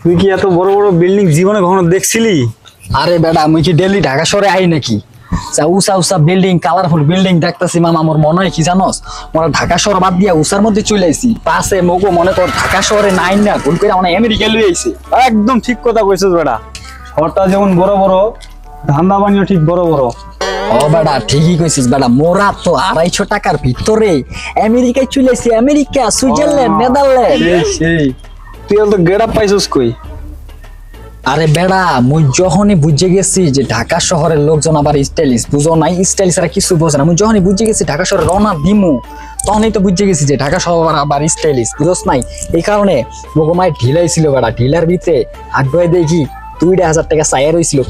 তুই কি এত বড় বড় বিল্ডিং জীবনে কখনো দেখছিলি? আরে বেটা মুই কি ডেলি ঢাকা শহরে আই নাকি? উষা উষা বিল্ডিং, কালারফুল বিল্ডিং দেখতেছি মামা। আমার মনে হয় কি জানোস, মোরা ঢাকা শহর বাদ দিয়া উষার মধ্যে চলে আইছি। পাশে মগো মনে কর ঢাকা শহরে নাই না, কোন করে আমরা আমেরিকা লই আইছি। একদম ঠিক কথা কইছিস বেটা। শহরটা যেমন বড় বড়, ধান্দা বানিও ঠিক বড় বড়। ও বেটা ঠিকই কইছিস বেটা। মোরা তো 250 টাকার ভিতরে আমেরিকায় চলে আইছি। America, Switzerland, Netherland. সেই তুই তো গেটআপ পাইছিস কই? আরে বেড়া মুই যখনই বুঝে গেছি যে ঢাকা শহরের লোকজন আবার স্টাইলিশ, বুঝো নাই স্টাইলিশ আর কিছু বোঝে না। মুই যখনই বুঝে গেছি ঢাকা শহরে রওনা দিমু, তখনই তো বুঝে গেছি যে ঢাকা শহর আবার স্টাইলিশ, বুঝোস নাই? এই কারণে মোগমায় ঢিলাই ছিল বেড়া। ঢিলার ভিতরে আগ্রহে দেখি 2000 টাকা চাইয়া রয়েছিল,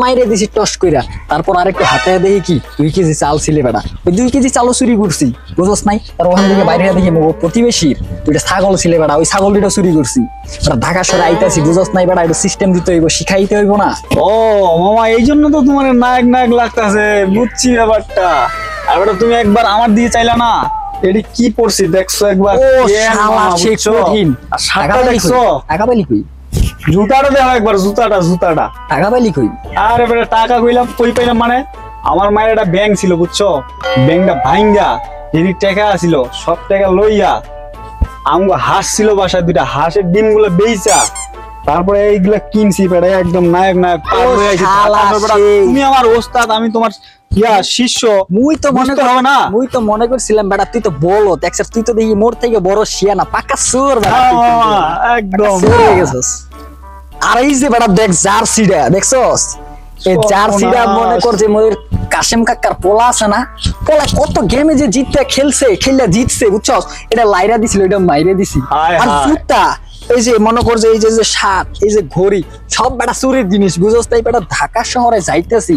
মাইরে দিছি টস কইরা। তারপর আরেকটু হাতে দেখি কি 2 কেজি চাল ছিল বেড়া। ওই 2 কেজি চালও চুরি করছি, বুঝোস নাই? আর ওখান থেকে বাইরে দেখি মোগো প্রতিবেশীর 2টা ছাগল ছিল বেড়া। ওই ছাগল 2টা চুরি করছি। ঢাকা শহরে আইতাছি, বুঝোস নাই বেড়া? একটু সিস্টেম দিতে হইব, শিখাইতে হইব না? ও মামা, এই জন্য তো তোমার নায়ক নায়ক লাগতেছে, বুঝছি ব্যাপারটা। আর বেটা তুমি একবার আমার দিয়ে চাইলা না, এটি কি পড়ছি দেখছো একবার? ও শালা সে কঠিন। আর শার্টটা দেখছো? টাকা পাইলি কই? জুতাটা দেখো একবার, জুতাটা টাকা পাইলি কই? আরে বেটা টাকা কইলাম কই পাইলাম মানে, আমার মায়ের একটা ব্যাংক ছিল বুঝছো, ব্যাংকটা ভাঙ্গা যেদিক টাকা ছিল সব টাকা লইয়া আমগো হাঁস ছিল বাসায়, 2টা হাঁসের ডিম গুলো বেচা তারপরে এইগুলা কিনছি বেটা। একদম নায়ক নায়ক পার হয়ে আইছি। তুমি আমার ওস্তাদ, আমি তোমার শিষ্য। মুই তো মনে হবে না, মুই তো মনে করছিলাম বেটা তুই তো বলো দেখছ, তুই তো দেখি মোর থেকে বড় শিয়ানা, পাকা সুর বেটা। একদম হয়ে গেছস। আর এই যে বেটা দেখ জার্সিটা দেখছস, এই জার্সিটা মনে কর যে মোর কাশেম কাকার পোলা আছে না, পোলা কত গেমে যে জিততে খেলছে, খেললে জিতছে বুঝছস। এটা লাইরা দিছিল, এটা মাইরে দিছি। আর জুতা এই যে মনে কর যে এই যে শার্ট, এই যে ঘড়ি, সব বেটা চুরির জিনিস, বুঝছস। তাই বেটা ঢাকা শহরে যাইতেছি,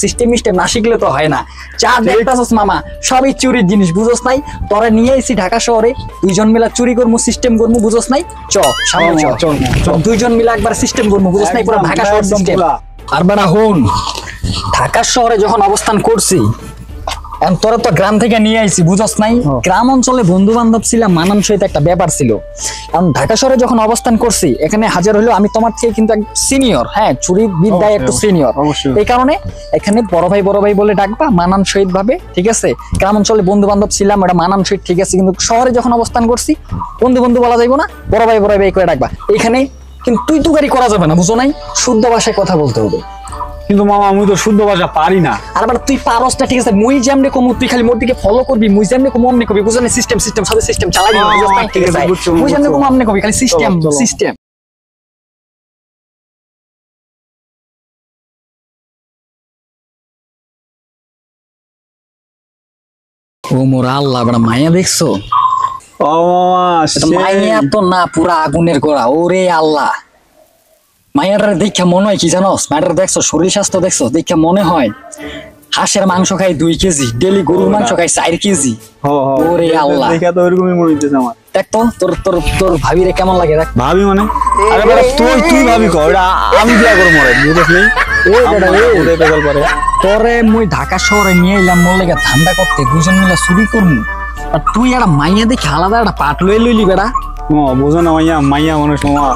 সিস্টেম না শিখলে তো হয় না। চা দেখতেছস মামা, সবই চুরির জিনিস, বুঝছস নাই? তোরে নিয়ে আইছি ঢাকা শহরে, 2জন মিলা চুরি করমু, সিস্টেম করমু, বুঝছস নাই? সামনে চ 2জন মিলা একবার সিস্টেম করমু, বুঝছস নাই? পুরো ঢাকা শহর সিস্টেম। আর বেটা হুন, ঢাকা শহরে যখন অবস্থান করছি, তোরা তো গ্রাম থেকে নিয়ে আইছি, বুঝছস নাই? গ্রাম অঞ্চলে বন্ধু বান্ধব ছিলাম, মানানসইতে একটা ব্যাপার ছিল। কারণ ঢাকা শহরে যখন অবস্থান করছি, এখানে হাজার হইলো আমি তোমার থেকে কিন্তু সিনিয়র, হ্যাঁ চুরি বিদ্যায় একটু সিনিয়র। এই কারণে এখানে বড় ভাই বলে ডাকবা মানানসইত ভাবে, ঠিক আছে? গ্রাম অঞ্চলে বন্ধু বান্ধব ছিলাম, এটা মানানসইত, ঠিক আছে। কিন্তু শহরে যখন অবস্থান করছি, বন্ধু বলা যাইব না, বড় ভাই করে ডাকবা। এখানে কিন্তু তুই তুকারি করা যাবে না, বুঝো নাই? শুদ্ধ ভাষায় কথা বলতে হবে। কিন্তু মামা আমি তো শুদ্ধ ভাষা পারি না। আর তুই পারস না, ঠিক আছে? মুই যেমনে কমু তুই খালি মোর দিকে ফলো করবি, মুই যেমনে কমু অমনে করবি, বুঝছ না? সিস্টেম সব সিস্টেম চালাই দিবি, ঠিক আছে? মুই যেমনে কমু অমনে করবি, খালি সিস্টেম। ও মোর আল্লাহ, বড় মায়া দেখছো? ও মামা মায়া তো না, পুরা আগুনের গোড়া। ওরে আল্লাহ, মায়াটার দেখে মনে হয় কি জানোস? মায়াটার দেখছো শরীর স্বাস্থ্য দেখছো, দেখে মনে হয় হাঁসের মাংস খাই 2 কেজি, ডেলি গরুর মাংস খাই 4 কেজি। ওরে আল্লাহ, দেখে তো এরকমই মনে হইতেছে আমার। দেখ তো তোর ভাবিরে কেমন লাগে দেখ। ভাবি মানে? আরে বেটা তুই ভাবি কর, এটা আমি বিয়া করব মরে, বুঝছ নাই? তোরে মুই ঢাকা শহরে নিয়ে এলাম মোর লাগে ঠান্ডা করতে, 2জন মিলে চুরি করমু, আর তুই একটা মাইয়া দেখে আলাদা একটা পাট লইলি বেড়া। বুঝো না মাইয়া মানুষ মামা,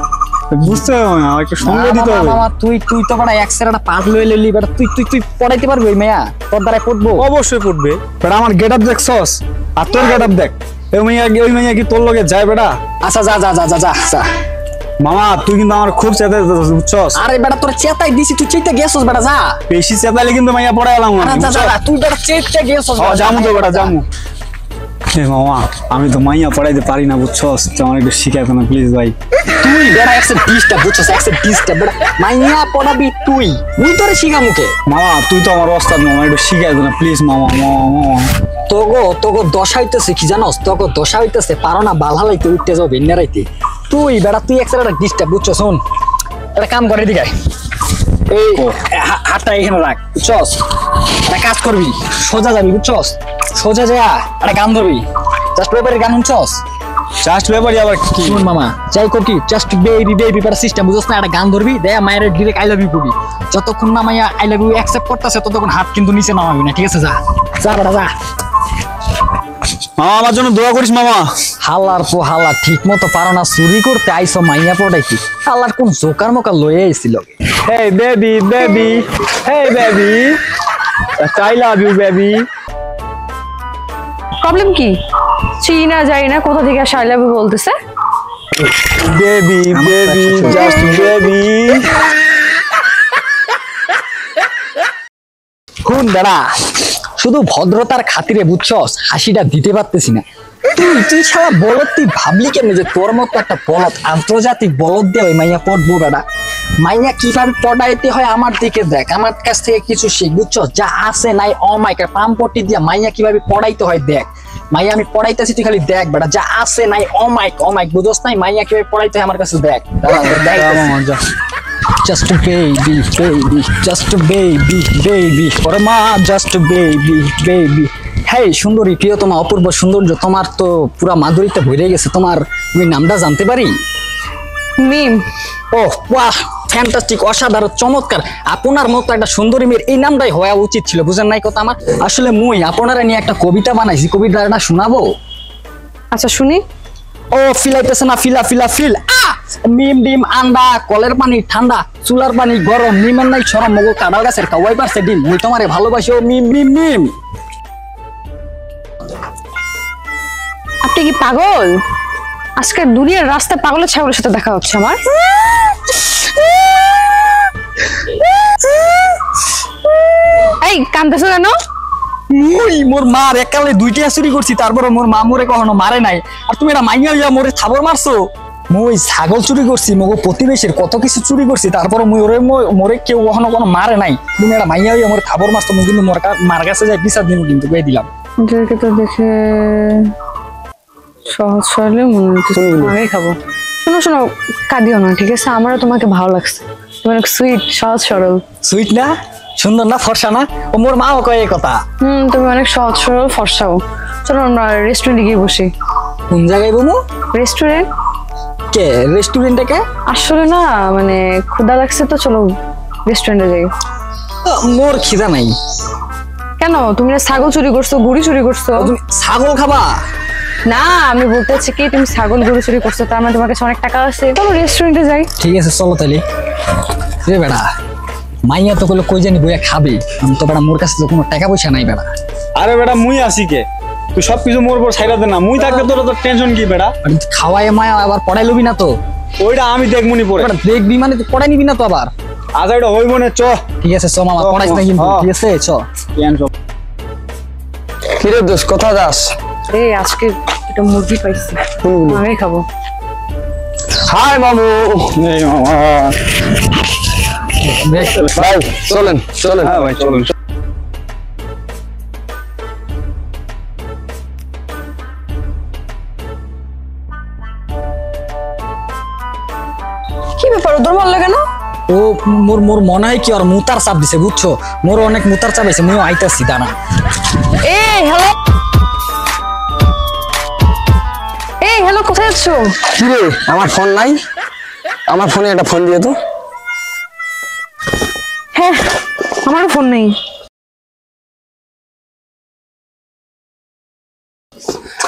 বুঝতে হবে না, একটা সঙ্গে দিতে হবে। তুই তো বড় এক্সের একটা পাট লইলি বেটা। তুই পড়াইতে পারবি ওই মেয়া? তোর দ্বারা পড়বো? অবশ্যই পড়বে বেটা। আমার গেটআপ দেখছস, আর তোর গেটআপ দেখ। ওই মাইয়া কি তোর লগে যায় বেটা? আচ্ছা যা মামা, তুই কিন্তু আমার খুব চেতাই বুঝছস। আরে বেটা তোর চেতাই দিছি, তুই চেতে গেছস বেটা, যা। বেশি চেতাইলে কিন্তু মাইয়া পড়াই এলাম। তুই বেটা চেতে গেছস। জামু তো বেটা, জামু। মামা আমি তো মাইয়া পড়াইতে পারি না, বুঝছস? আমার একটু শিখাইতো না প্লিজ ভাই। তুই বেটা 120টা বুঝছস, 120টা বেটা মাইয়া পড়াবি তুই, মুই তোরে শিখামুকে? মামা তুই তো আমার ওস্তাদ, মামা একটু শিখাইতো না প্লিজ মামা। তোগো দশা হইতেছে কি জানোস? তোগো দশা হইতেছে পারো না বালহালাইতে, উঠতে যাও ভিন্ন রাইতে। তুই বেটা তুই একটা ডিস্টার্ব, বুঝছস? শোন একটা কাম করে দিকে, এই হাতটা এখানে রাখ, বুঝছস? একটা কাজ করবি, সোজা যাবি, বুঝছস? সোজা যা একটা গান ধরবি, জাস্ট পেপারের গান, বুঝছস? জাস্ট পেপারই আবার কি? শুন মামা, যাই কর কি, জাস্ট বেবি পেপার সিস্টেম, বুঝছস না? একটা গান ধরবি, দে মায়ের ডিরেক্ট আই লাভ ইউ করবি। যতক্ষণ না মাইয়া আই লাভ ইউ অ্যাকসেপ্ট করতেছে, ততক্ষণ হাত কিন্তু নিচে নামাবি না, ঠিক আছে? যা বেটা যা। মামা আমার জন্য দোয়া করিস মামা। হালার পো হালা ঠিক মতো পারো না চুরি করতে আইসো মাইয়া পড়াইছি হালার কোন জোকার মোকা লয়ে আইছিল Hey baby, baby. Hey baby. I love you baby. Problem কি? চিনা যাই না কোথা থেকে আসা আই লাভ ইউ বলতেছে। Baby, baby, just baby. কোন দাঁড়া শুধু ভদ্রতার খাতিরে বুঝছস হাসিটা দিতে পারতেছি না তুই ছাড়া বলদ তুই ভাবলি কেমনি যে তোর মতো একটা বলদ আন্তর্জাতিক বলদ দিয়ে ওই মাইয়া পড়বো বেড়া মাইয়া কিভাবে পড়াইতে হয় আমার দিকে দেখ আমার কাছ থেকে কিছু শিখ বুঝছস যা আছে নাই অমাইকা পাম্পটি দিয়া মাইয়া কিভাবে পড়াইতে হয় দেখ মাইয়া আমি পড়াইতেছি তুই খালি দেখ বেড়া যা আছে নাই অমাইক বুঝছস নাই মাইয়া কিভাবে পড়াইতে হয় আমার কাছে দেখ just a baby just a baby ওরে মা just a baby হেই সুন্দরী প্রিয়তমা অপূর্ব সৌন্দর্য তোমার তো পুরা মাধুরীতে ভরে গেছে তোমার তুমি নামটা জানতে পারি মিম। ওহ বাহ ফ্যান্টাস্টিক অসাধারণ চমৎকার আপনার মতো একটা সুন্দরী মেয়ের এই নামটাই হওয়া উচিত ছিল বুঝেন নাই কথা আমার আসলে মুই আপনারা নিয়ে একটা কবিতা বানাইছি কবিতাটা শোনাবো আচ্ছা শুনি। ও ফিলাইতেছে না ফিল মিম ডিম আন্ডা কলের পানি ঠান্ডা চুলার পানি গরম মিমের নাই সরম মগো কাঁড়াল গাছের কাওয়াই পারছে ডিম মুই তোমারে ভালোবাসি ও মিম আপনি কি পাগল? আজকে দুনিয়ার রাস্তায় পাগলের ছাগলের সাথে দেখা হচ্ছে আমার। এই কাঁদতেছো কেন? মুই মোর মার একালে দুইটা চুরি করছি তারপরে মোর মা মোরে কখনো মারে নাই আর তুমি এটা মাইয়া হইয়া মোরে থাবর মারছো মুই ছাগল চুরি করছি মগো প্রতিবেশীর কত কিছু চুরি করছি তারপরে মুই ওরে মোরে কেউ কখনো কোনো মারে নাই তুমি এটা মাইয়া হইয়া মোরে থাবর মারছো মুই কিন্তু মার কাছে যাই বিচার দিব কিন্তু কই দিলাম এদেরকে তো দেখে সহজ সরলে মনে হচ্ছে আগে খাবো। শোনো কাঁদিও না ঠিক আছে আমারও তোমাকে ভালো লাগছে তুমি অনেক সুইট সহজ সরল। সুইট না সুন্দর না ফর্সা না ও মোর মাও কয় এই কথা তুমি অনেক সহজ সরল ফর্সাও। চলো আমরা রেস্টুরেন্টে গিয়ে বসি। কোন জায়গায় বমু রেস্টুরেন্ট কে রেস্টুরেন্টে কে আসলে না মানে ক্ষুধা লাগছে তো চলো রেস্টুরেন্টে যাই। মোর খিদা নাই কেন তুমি না ছাগল চুরি করছো গুড়ি চুরি করছো? তুমি ছাগল খাবা না আমি বলতে চাচ্ছি কি তুমি ছাগল গরু চুরি করছো তার মানে তোমার কাছে অনেক টাকা আছে চলো রেস্টুরেন্টে যাই। ঠিক আছে চলো তাহলে রে বেড়া মাইয়া তো কইলো কই জানি বইয়া খাবে আমি তো বেড়া মোর কাছে তো কোনো টাকা পয়সা নাই বেড়া আরে বেটা মুই আসি কে তুই সবকিছু মোর উপর ছাইরা দে না মুই থাকতে তোর তো টেনশন কি বেটা আর খাওয়ায় মায়া আবার পড়াই লবি না তো ওইটা আমি দেখমুনি পরে বেড়া দেখবি মানে তুই পড়াই নিবি না তো আবার আজ এটা হইব না চ ঠিক আছে চ মামা পড়াইছ না কিন্তু ঠিক আছে চ কিরে দোষ কোথা যাস? এই আজকে একটা মুরগি পাইছি আমি খাবো। হাই বাবু এই মামা ভাই চলেন হ্যাঁ ভাই চলুন কি ব্যাপার ওদের ভালো লাগে না? ও মোর মোর মনে হয় কি আর মুতার চাপ দিছে বুঝছো মোর অনেক মুতার চাপ আছে মুইও আইতাছি দাঁড়া হ্যালো কোথায় আছো? কিরে আমার ফোন নাই আমার ফোনে একটা ফোন দিয়ে তো হ্যাঁ আমারও ফোন নেই।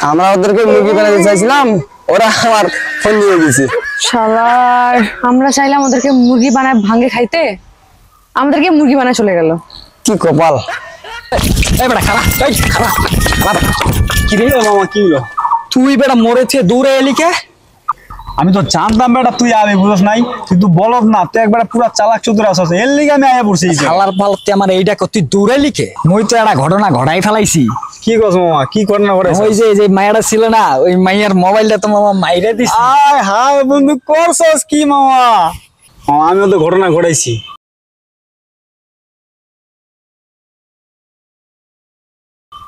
আমরা ওদেরকে মুরগি বানাতে চাইছিলাম ওরা আমার ফোন নিয়ে গেছে শালার আমরা চাইলাম ওদেরকে মুরগি বানায় ভাঙে খাইতে আমাদেরকে মুরগি বানায় চলে গেল। কি কপাল এই বেটা খারাপ কি রে মামা কি হলো তুই বেটা মরেছে দূরে এলি কে আমি তো জানতাম বেটা তুই আবি বুঝছ নাই তুই তো বলদ না তুই একবার পুরা চালাক চতুর আছিস এর লিগে আমি আয়া পড়ছি খালার পালতে আমার এইটা তুই দূরে এলি কে মই তো একটা ঘটনা ঘটাই ফেলাইছি কি কস মামা কি ঘটনা ঘটেছে ওই যে মায়েরা ছিল না ওই মাইয়ার মোবাইলটা তো মামা মাইরে দিছে আয় হায় বন্ধু করছস কি মামা আমিও তো ঘটনা ঘটাইছি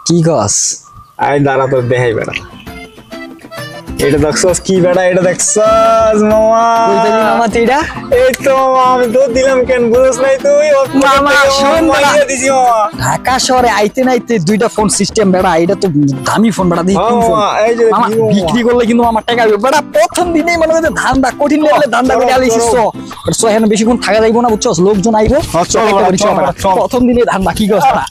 কি কস আয় দাঁড়া তোর দেখাই বেটা এটা দেখছস কি বেটা এটা দেখছস মামা কই পেলি মামা তুইটা এই তো মামা আমি তো দিলাম কেন বুঝছ নাই তুই মামা, শোন বেটা। দিছি মামা ঢাকা শহরে আইতে নাইতে দুইটা ফোন সিস্টেম বেড়া এটা তো দামি ফোন বেড়া দেখি কোন ফোন মামা, এই যে মামা ভিভো মামা। বিক্রি করলে কিন্তু আমার টাকা হবে বেড়া প্রথম দিনেই মনে হয় ধান্দা কঠিন লেভেলে ধান্দা করে চলো, আলিছিস চলো। তো এখানে বেশিক্ষণ থাকা যাইবো না বুঝছস লোকজন আইবো চলো, একটা করে চলো, চল বেড়া। চলো। প্রথম দিনে ধান্দা কি কস না